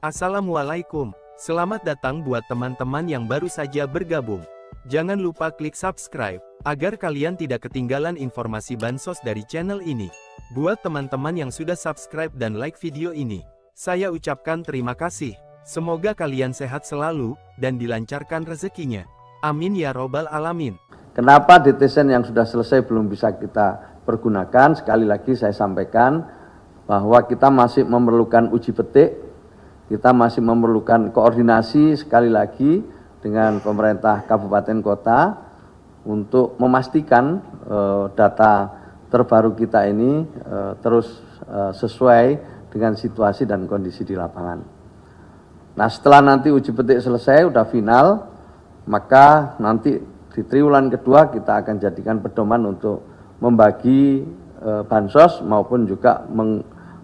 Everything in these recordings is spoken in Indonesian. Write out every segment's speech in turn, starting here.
Assalamualaikum, selamat datang buat teman-teman yang baru saja bergabung. Jangan lupa klik subscribe, agar kalian tidak ketinggalan informasi bansos dari channel ini. Buat teman-teman yang sudah subscribe dan like video ini, saya ucapkan terima kasih. Semoga kalian sehat selalu, dan dilancarkan rezekinya. Amin ya robbal alamin. Kenapa DTSN yang sudah selesai belum bisa kita pergunakan? Sekali lagi saya sampaikan bahwa kita masih memerlukan uji petik, kita masih memerlukan koordinasi sekali lagi dengan pemerintah kabupaten kota untuk memastikan data terbaru kita ini terus sesuai dengan situasi dan kondisi di lapangan. Nah, setelah nanti uji petik selesai, udah final, maka nanti di triwulan kedua kita akan jadikan pedoman untuk membagi bansos maupun juga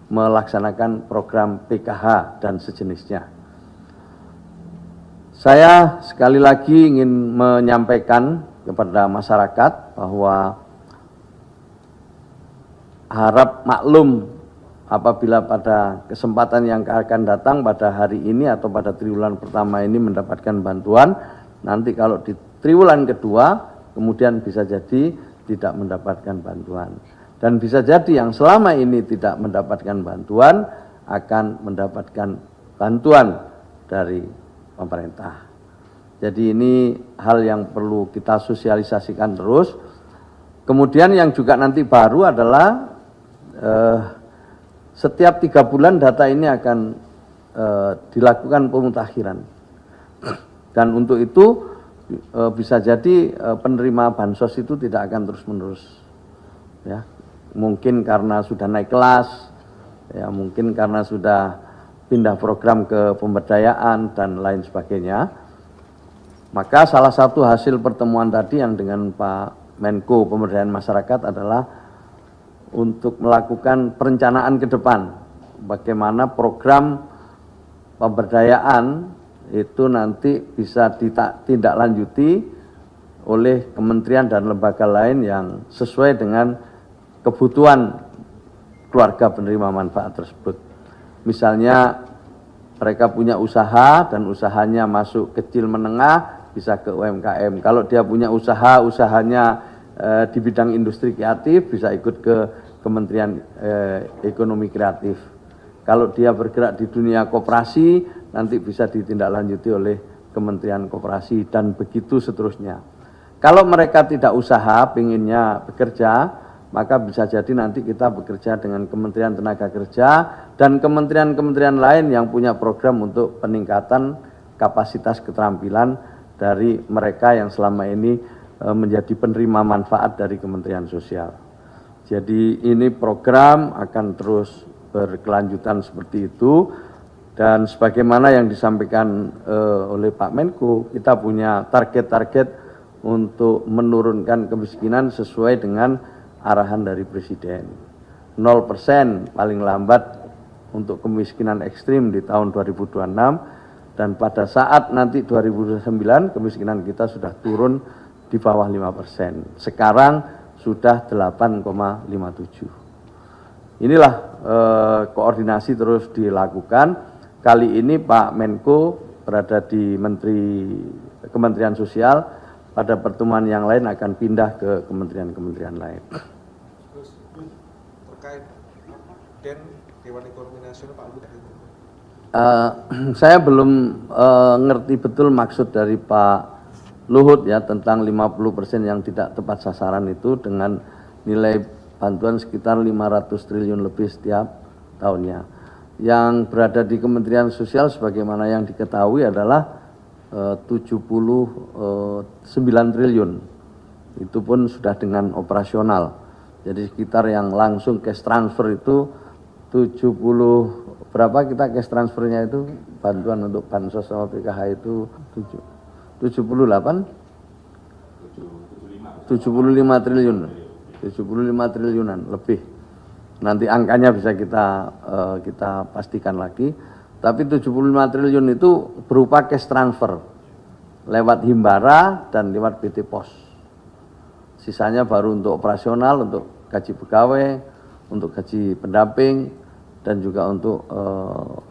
melaksanakan program PKH dan sejenisnya. Saya sekali lagi ingin menyampaikan kepada masyarakat bahwa harap maklum apabila pada kesempatan yang akan datang pada hari ini atau pada triwulan pertama ini mendapatkan bantuan, nanti kalau di triwulan kedua kemudian bisa jadi tidak mendapatkan bantuan. Dan bisa jadi yang selama ini tidak mendapatkan bantuan akan mendapatkan bantuan dari pemerintah. Jadi ini hal yang perlu kita sosialisasikan terus. Kemudian yang juga nanti baru adalah setiap 3 bulan data ini akan dilakukan pemutakhiran. Dan untuk itu bisa jadi penerima bansos itu tidak akan terus-menerus. Ya. Mungkin karena sudah naik kelas, ya, mungkin karena sudah pindah program ke pemberdayaan dan lain sebagainya. Maka salah satu hasil pertemuan tadi yang dengan Pak Menko Pemberdayaan Masyarakat adalah untuk melakukan perencanaan ke depan. Bagaimana program pemberdayaan itu nanti bisa ditindaklanjuti oleh kementerian dan lembaga lain yang sesuai dengan kebutuhan keluarga penerima manfaat tersebut. Misalnya mereka punya usaha dan usahanya masuk kecil menengah bisa ke UMKM. Kalau dia punya usahanya di bidang industri kreatif bisa ikut ke Kementerian Ekonomi Kreatif. Kalau dia bergerak di dunia koperasi nanti bisa ditindaklanjuti oleh Kementerian Koperasi dan begitu seterusnya. Kalau mereka tidak usaha, pinginnya bekerja, maka bisa jadi nanti kita bekerja dengan Kementerian Tenaga Kerja dan kementerian-kementerian lain yang punya program untuk peningkatan kapasitas keterampilan dari mereka yang selama ini menjadi penerima manfaat dari Kementerian Sosial. Jadi ini program akan terus berkelanjutan seperti itu. Dan sebagaimana yang disampaikan oleh Pak Menko, kita punya target-target untuk menurunkan kemiskinan sesuai dengan arahan dari Presiden. 0% paling lambat untuk kemiskinan ekstrim di tahun 2026 dan pada saat nanti 2029 kemiskinan kita sudah turun di bawah 5%. Sekarang sudah 8,57. Inilah koordinasi terus dilakukan. Kali ini Pak Menko berada di Kementerian Sosial, pada pertemuan yang lain akan pindah ke kementerian-kementerian lain. Terus terkait Dewan Ekonomi Nasional Pak Luhut. Saya belum ngerti betul maksud dari Pak Luhut ya tentang 50% yang tidak tepat sasaran itu dengan nilai bantuan sekitar 500 triliun lebih setiap tahunnya. Yang berada di Kementerian Sosial sebagaimana yang diketahui adalah 79 triliun. Itu pun sudah dengan operasional. Jadi sekitar yang langsung cash transfer itu 70 berapa kita cash transfernya itu bantuan untuk bansos sama PKH itu 75 triliun. 75 triliunan lebih. Nanti angkanya bisa kita pastikan lagi. Tapi 75 triliun itu berupa cash transfer lewat Himbara dan lewat PT Pos. Sisanya baru untuk operasional, untuk gaji pegawai, untuk gaji pendamping, dan juga untuk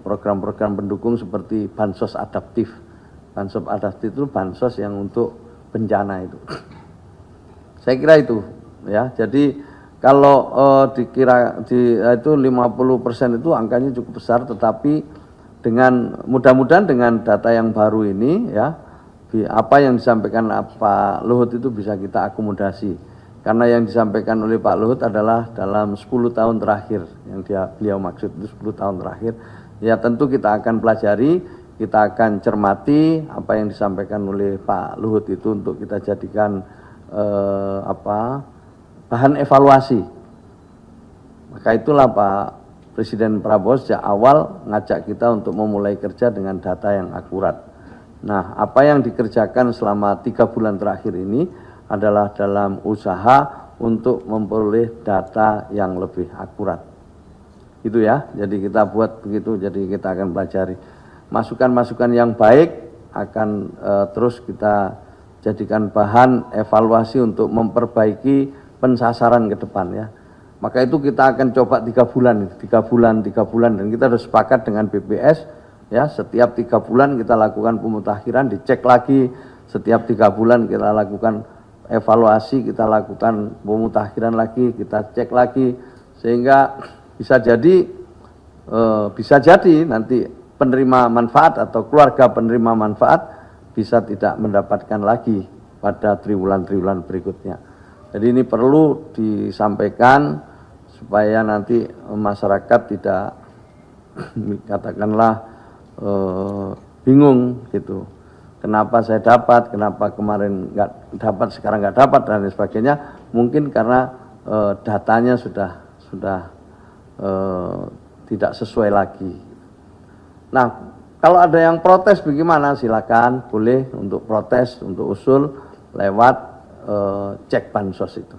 program-program pendukung seperti bansos adaptif. Bansos adaptif itu bansos yang untuk bencana itu. Saya kira itu ya. Jadi kalau dikira itu 50% itu angkanya cukup besar, tetapi dengan mudah-mudahan dengan data yang baru ini ya, apa yang disampaikan Pak Luhut itu bisa kita akomodasi. Karena yang disampaikan oleh Pak Luhut adalah dalam 10 tahun terakhir, yang beliau maksud itu 10 tahun terakhir. Ya tentu kita akan pelajari, kita akan cermati apa yang disampaikan oleh Pak Luhut itu untuk kita jadikan bahan evaluasi. Maka itulah Pak Presiden Prabowo sejak awal ngajak kita untuk memulai kerja dengan data yang akurat. Nah, apa yang dikerjakan selama 3 bulan terakhir ini adalah dalam usaha untuk memperoleh data yang lebih akurat. Itu ya, jadi kita buat begitu, jadi kita akan pelajari. Masukan-masukan yang baik akan terus kita jadikan bahan evaluasi untuk memperbaiki pensasaran ke depan ya. Maka itu kita akan coba 3 bulan, dan kita sudah sepakat dengan BPS ya, setiap 3 bulan kita lakukan pemutakhiran, dicek lagi, setiap 3 bulan kita lakukan evaluasi, kita lakukan pemutakhiran lagi, kita cek lagi, sehingga bisa jadi nanti penerima manfaat atau keluarga penerima manfaat bisa tidak mendapatkan lagi pada triwulan-triwulan berikutnya. Jadi ini perlu disampaikan supaya nanti masyarakat tidak katakanlah bingung gitu. Kenapa saya dapat, kenapa kemarin nggak dapat, sekarang nggak dapat dan lain sebagainya. Mungkin karena datanya sudah tidak sesuai lagi. Nah, kalau ada yang protes bagaimana? Silakan, boleh untuk protes, untuk usul lewat cek bansos itu.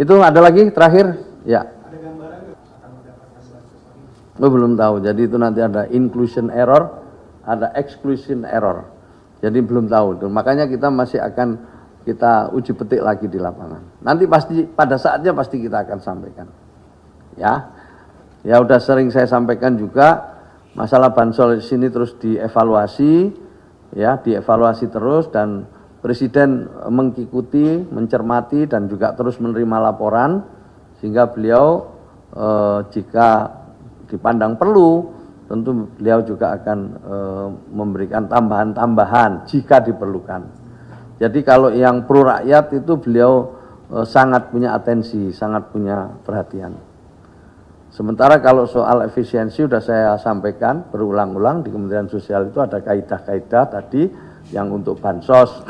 Itu ada lagi terakhir? Ya. Ada gambaran akan mendapatkan bansos lagi? Belum tahu. Jadi itu nanti ada inclusion error, ada exclusion error. Jadi belum tahu. Makanya kita masih akan kita uji petik lagi di lapangan. Nanti pasti pada saatnya pasti kita akan sampaikan. Ya. Ya udah sering saya sampaikan juga masalah bansos ini terus dievaluasi ya, dievaluasi terus dan Presiden mengikuti, mencermati dan juga terus menerima laporan sehingga beliau jika dipandang perlu tentu beliau juga akan memberikan tambahan-tambahan jika diperlukan. Jadi kalau yang pro rakyat itu beliau sangat punya atensi, sangat punya perhatian. Sementara kalau soal efisiensi sudah saya sampaikan berulang-ulang di Kementerian Sosial itu ada kaidah-kaidah tadi yang untuk bansos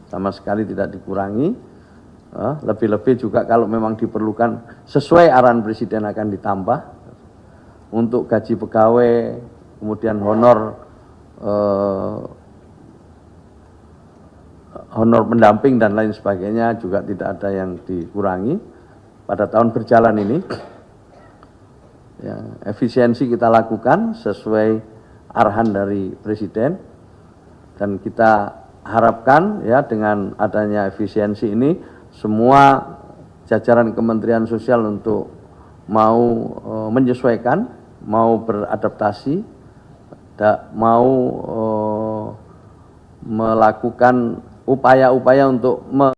sama sekali tidak dikurangi. Lebih-lebih juga kalau memang diperlukan sesuai arahan Presiden akan ditambah. Untuk gaji pegawai, kemudian honor pendamping dan lain sebagainya juga tidak ada yang dikurangi pada tahun berjalan ini. Ya, efisiensi kita lakukan sesuai arahan dari Presiden dan kita harapkan ya dengan adanya efisiensi ini semua jajaran Kementerian Sosial untuk mau menyesuaikan, mau beradaptasi, mau melakukan upaya-upaya untuk